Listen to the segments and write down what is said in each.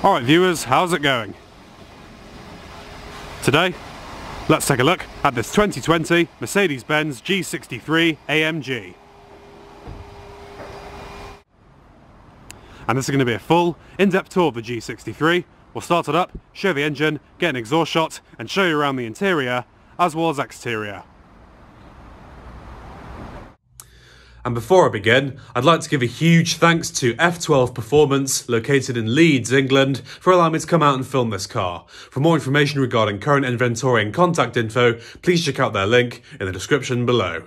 Alright viewers, how's it going? Today, let's take a look at this 2020 Mercedes-Benz G63 AMG. And this is going to be a full, in-depth tour of the G63. We'll start it up, show the engine, get an exhaust shot, and show you around the interior, as well as exterior. And before I begin, I'd like to give a huge thanks to F12 Performance, located in Leeds, England, for allowing me to come out and film this car. For more information regarding current inventory and contact info, please check out their link in the description below.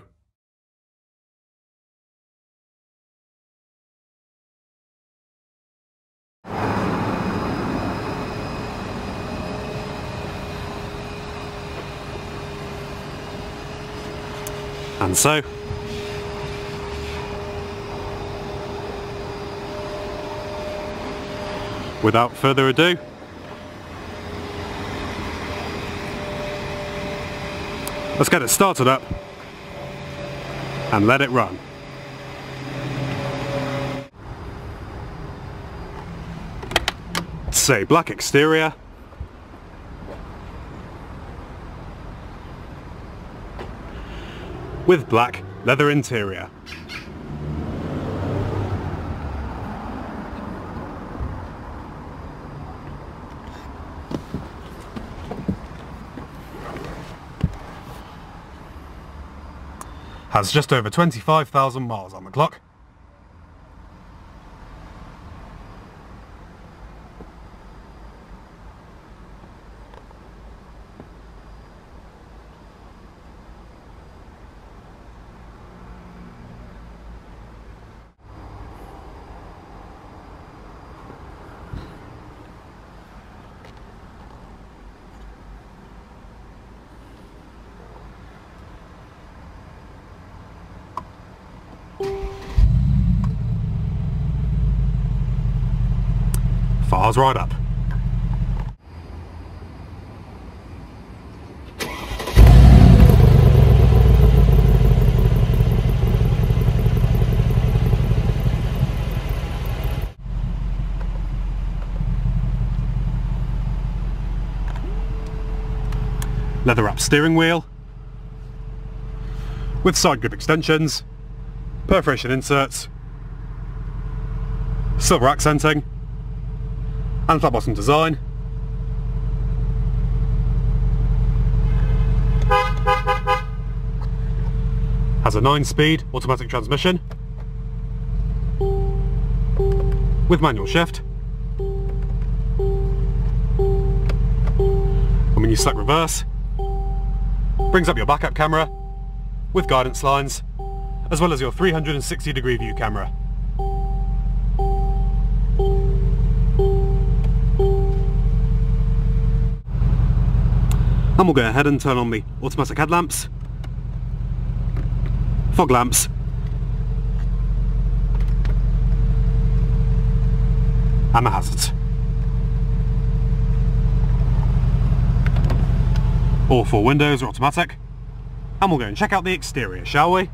And so, without further ado, let's get it started up and let it run. It's a black exterior, with black leather interior. Has just over 25,000 miles on the clock. Fires right up. Leather wrapped steering wheel with side grip extensions, perforation inserts, silver accenting, and flat bottom design. Has a 9-speed automatic transmission with manual shift. And when you select reverse, brings up your backup camera with guidance lines, as well as your 360-degree view camera. And we'll go ahead and turn on the automatic headlamps, fog lamps, and the hazards. All 4 windows are automatic, and we'll go and check out the exterior, shall we?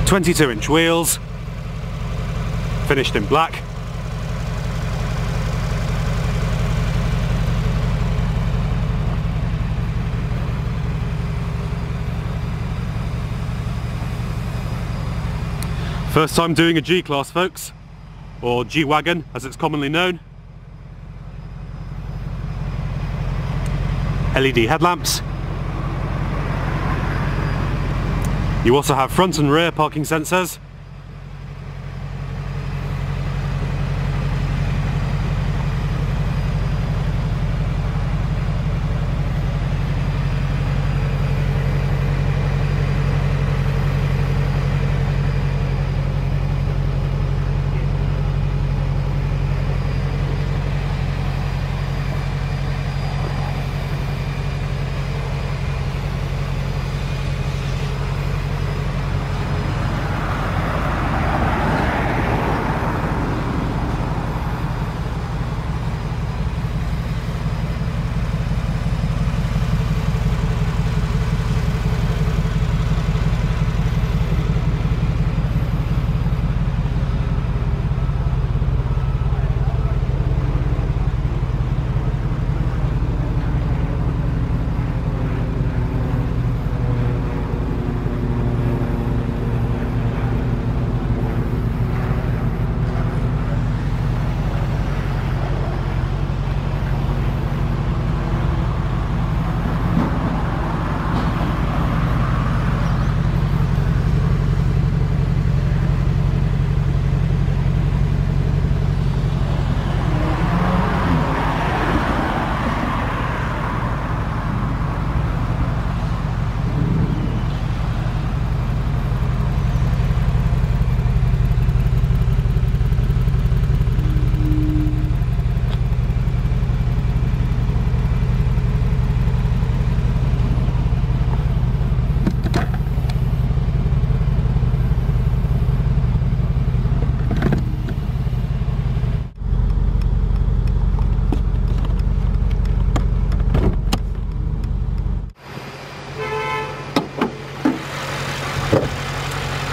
.22-inch wheels, finished in black. First time doing a G-Class, folks, or G-Wagon as it's commonly known. LED headlamps. You also have front and rear parking sensors.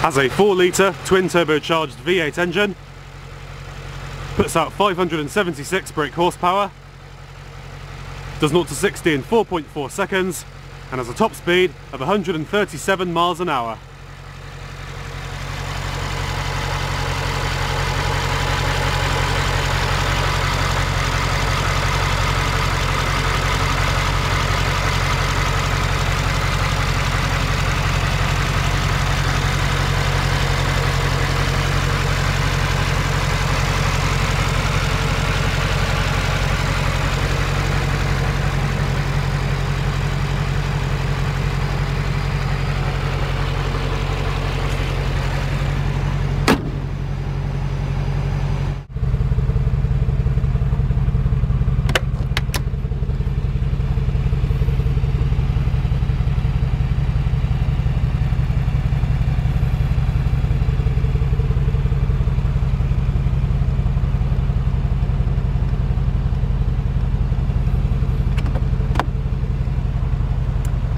Has a 4-litre twin turbocharged V8 engine, puts out 576 brake horsepower, does 0 to 60 in 4.4 seconds, and has a top speed of 137 miles an hour.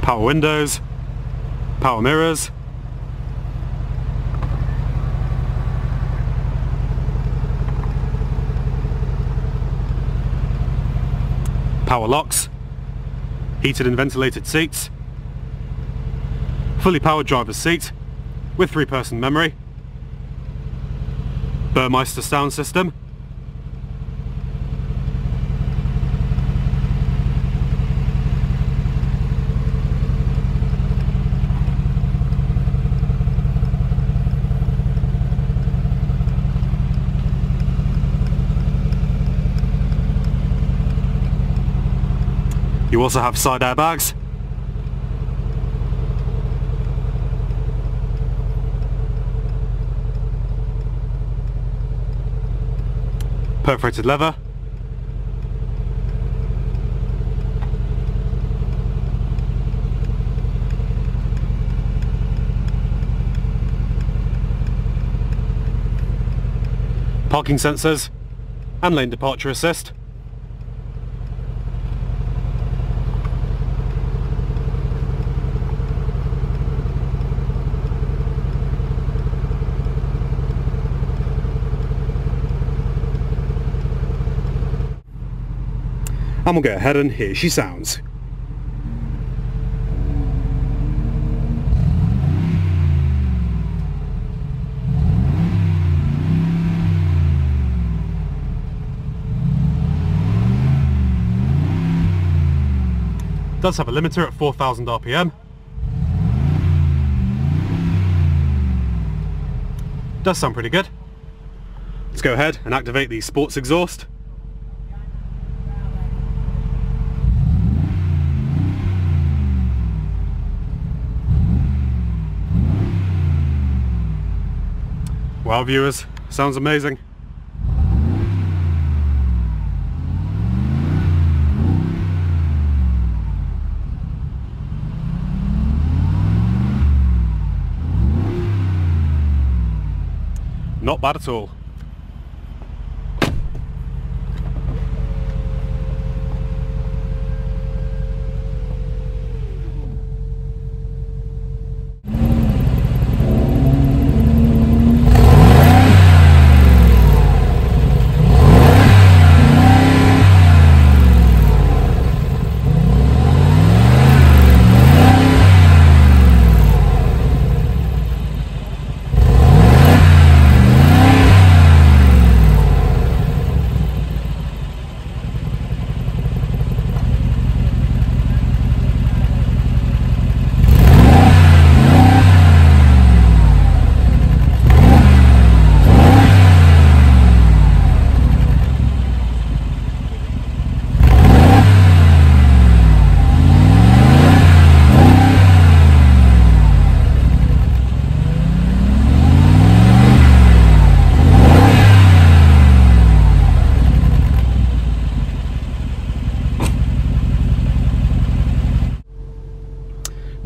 Power windows, power mirrors, power locks, heated and ventilated seats, fully powered driver's seat with 3-person memory, Burmeister sound system, you also have side airbags, perforated leather, parking sensors and lane departure assist. And we'll go ahead and here she sounds. Does have a limiter at 4,000 RPM. Does sound pretty good. Let's go ahead and activate the sports exhaust. Wow viewers, sounds amazing. Not bad at all.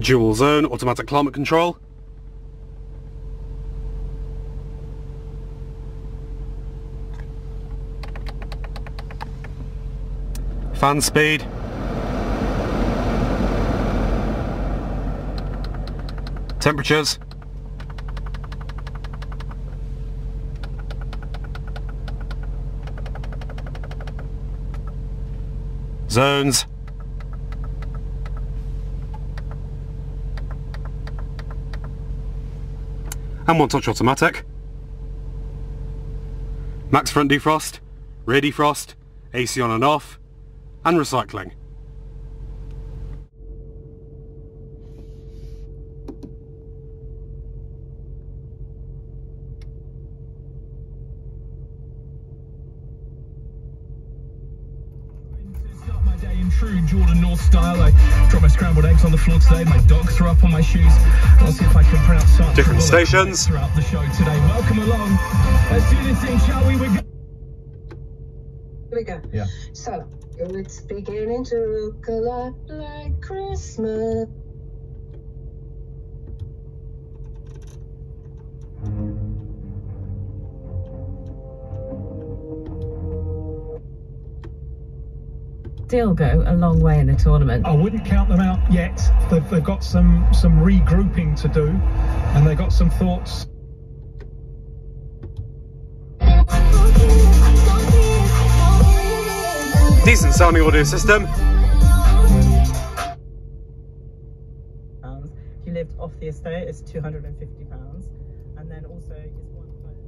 Dual zone automatic climate control. Fan speed. Temperatures. Zones. And one touch automatic. Max front defrost, rear defrost, AC on and off, and recycling. In true Jordan North style, I dropped my scrambled eggs on the floor today. My dog threw up on my shoes. I'll see if I can pronounce Sandra Different Bullock stations throughout the show today. Welcome along. Let's do this thing, shall we? Here we go. Yeah. So it's beginning to look a lot like Christmas. Still go a long way in the tournament. I wouldn't count them out yet. They've got some regrouping to do, and they've got some thoughts. Decent sounding audio system. If you lived off the estate, it's £250, and then also is one phone.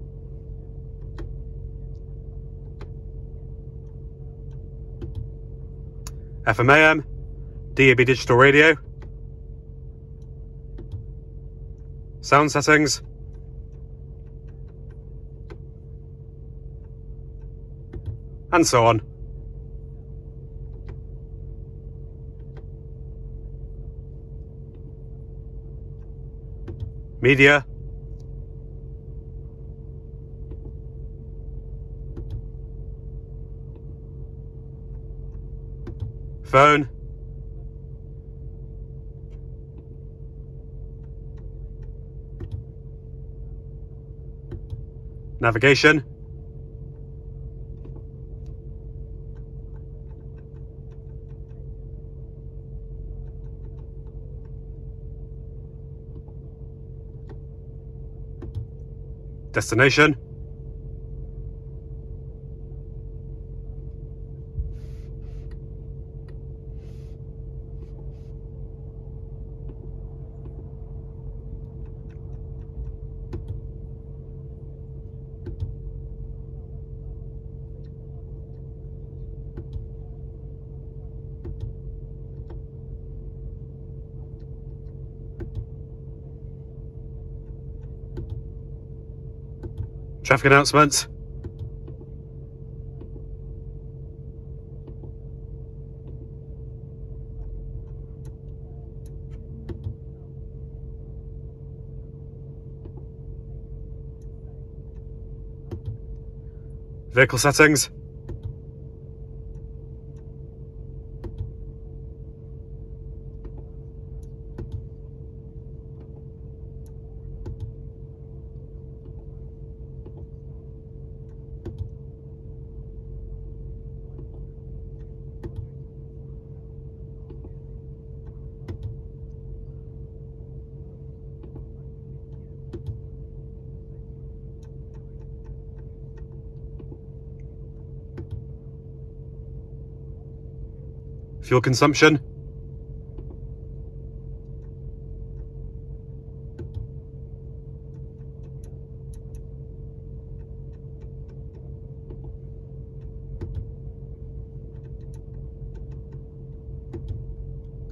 FM AM, DAB digital radio, sound settings, and so on. Media, phone, navigation, destination, traffic announcements, vehicle settings, fuel consumption,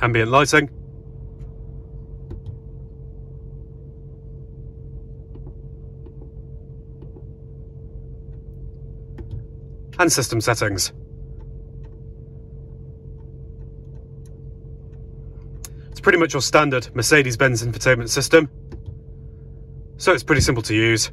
ambient lighting, and system settings. It's pretty much your standard Mercedes-Benz infotainment system, so it's pretty simple to use.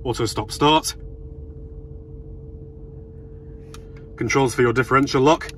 auto stop start, controls for your differential lock,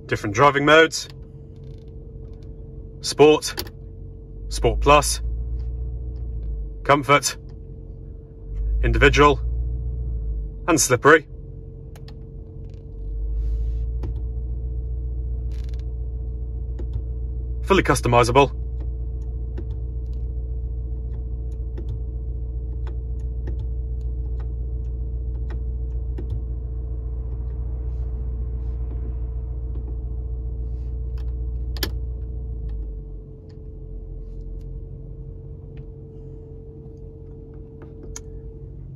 different driving modes, Sport, Sport Plus, Comfort, Individual and Slippery. Fully customizable.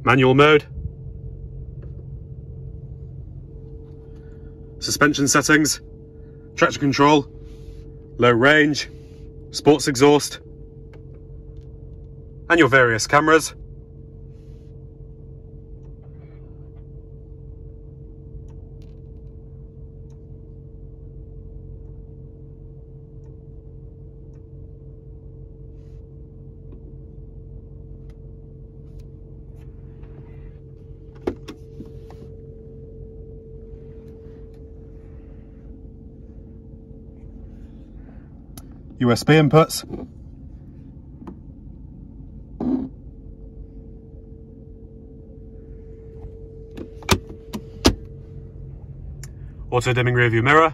Manual mode, suspension settings, traction control, low range, sports exhaust, and your various cameras. USB inputs, auto dimming rearview mirror,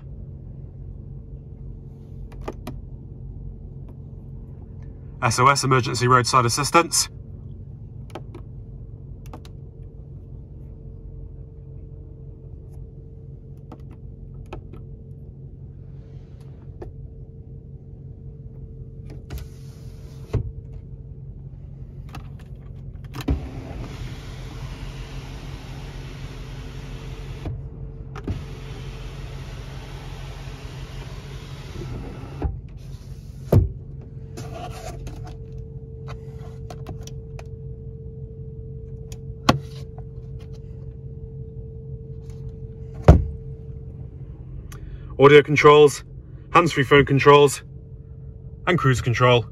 SOS emergency roadside assistance, audio controls, hands-free phone controls, and cruise control.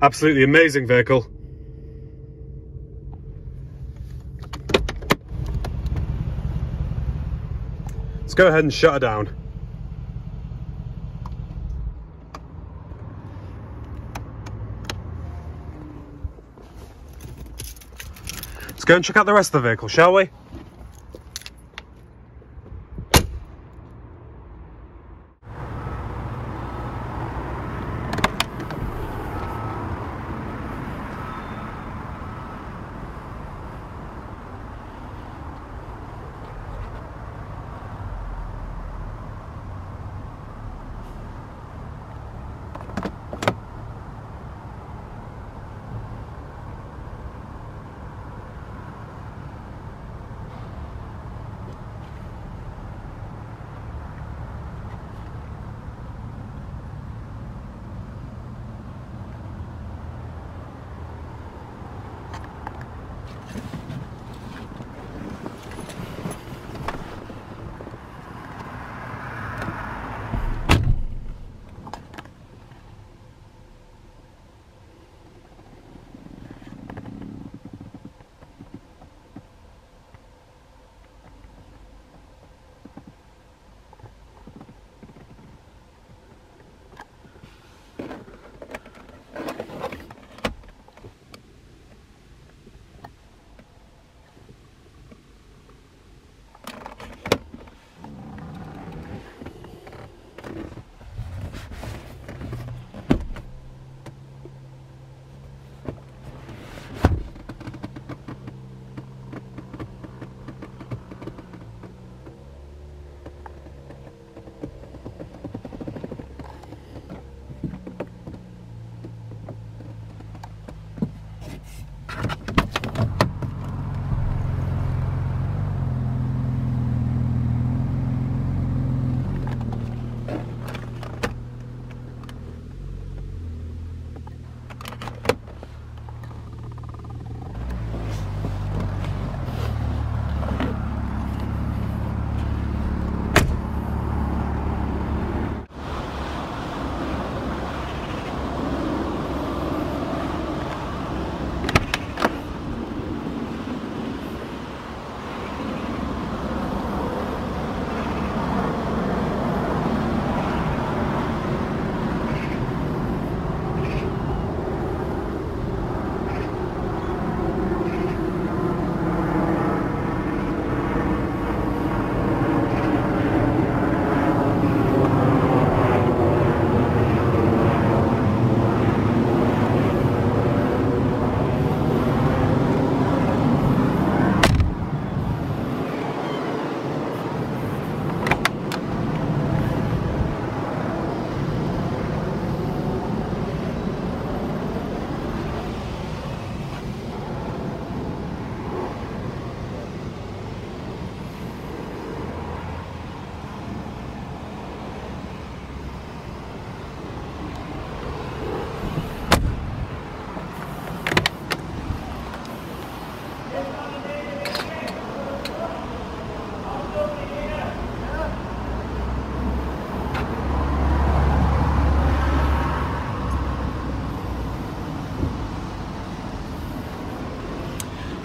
Absolutely amazing vehicle. Let's go ahead and shut her down. Let's go and check out the rest of the vehicle, shall we?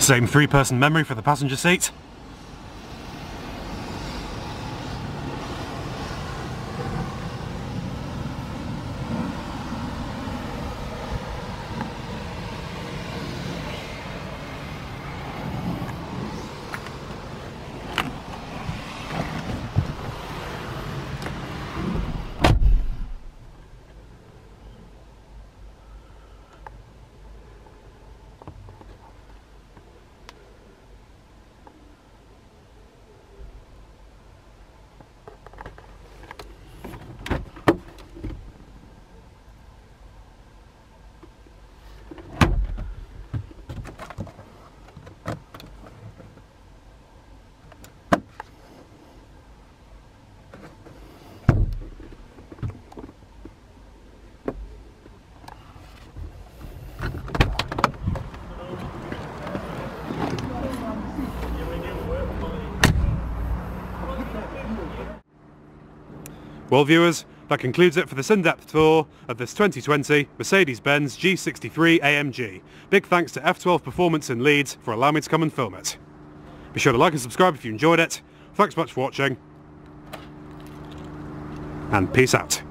Same 3-person memory for the passenger seat. Well viewers, that concludes it for this in-depth tour of this 2020 Mercedes-Benz G63 AMG. Big thanks to F12 Performance in Leeds for allowing me to come and film it. Be sure to like and subscribe if you enjoyed it. Thanks much for watching, and peace out.